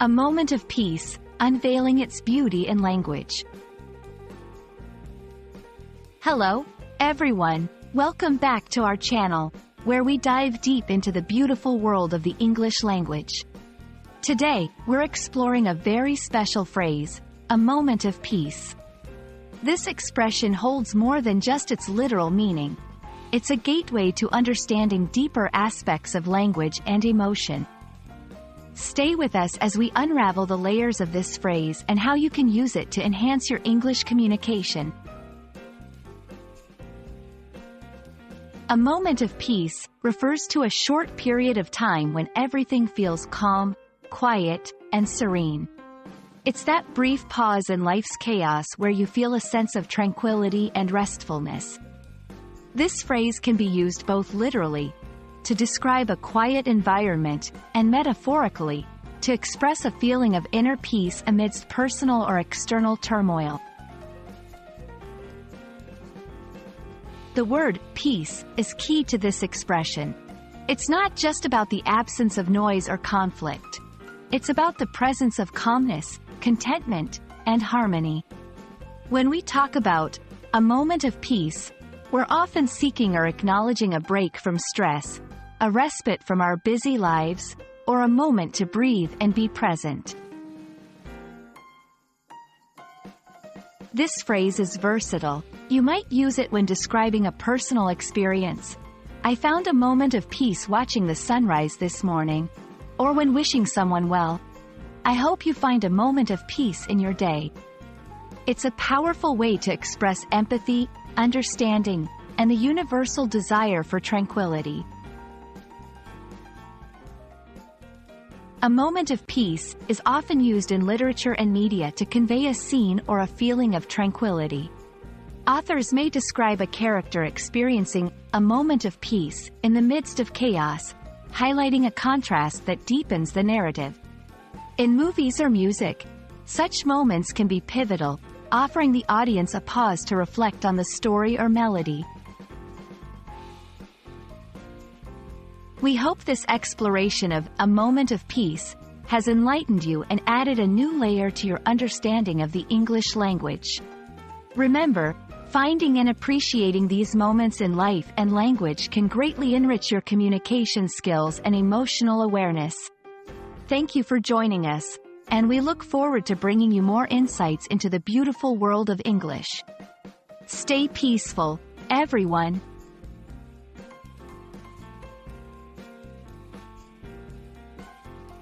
A moment of peace, unveiling its beauty in language. Hello, everyone. Welcome back to our channel, where we dive deep into the beautiful world of the English language. Today, we're exploring a very special phrase, a moment of peace. This expression holds more than just its literal meaning. It's a gateway to understanding deeper aspects of language and emotion. Stay with us as we unravel the layers of this phrase and how you can use it to enhance your English communication. A moment of peace refers to a short period of time when everything feels calm, quiet, and serene. It's that brief pause in life's chaos where you feel a sense of tranquility and restfulness. This phrase can be used both literally, to describe a quiet environment, and metaphorically, to express a feeling of inner peace amidst personal or external turmoil. The word peace is key to this expression. It's not just about the absence of noise or conflict. It's about the presence of calmness, contentment, and harmony. When we talk about a moment of peace, we're often seeking or acknowledging a break from stress, a respite from our busy lives, or a moment to breathe and be present. This phrase is versatile. You might use it when describing a personal experience. I found a moment of peace watching the sunrise this morning. Or when wishing someone well. I hope you find a moment of peace in your day. It's a powerful way to express empathy, understanding, and the universal desire for tranquility. A moment of peace is often used in literature and media to convey a scene or a feeling of tranquility. Authors may describe a character experiencing a moment of peace in the midst of chaos, highlighting a contrast that deepens the narrative. In movies or music, such moments can be pivotal, offering the audience a pause to reflect on the story or melody. We hope this exploration of a moment of peace has enlightened you and added a new layer to your understanding of the English language. Remember, finding and appreciating these moments in life and language can greatly enrich your communication skills and emotional awareness. Thank you for joining us, and we look forward to bringing you more insights into the beautiful world of English. Stay peaceful, everyone.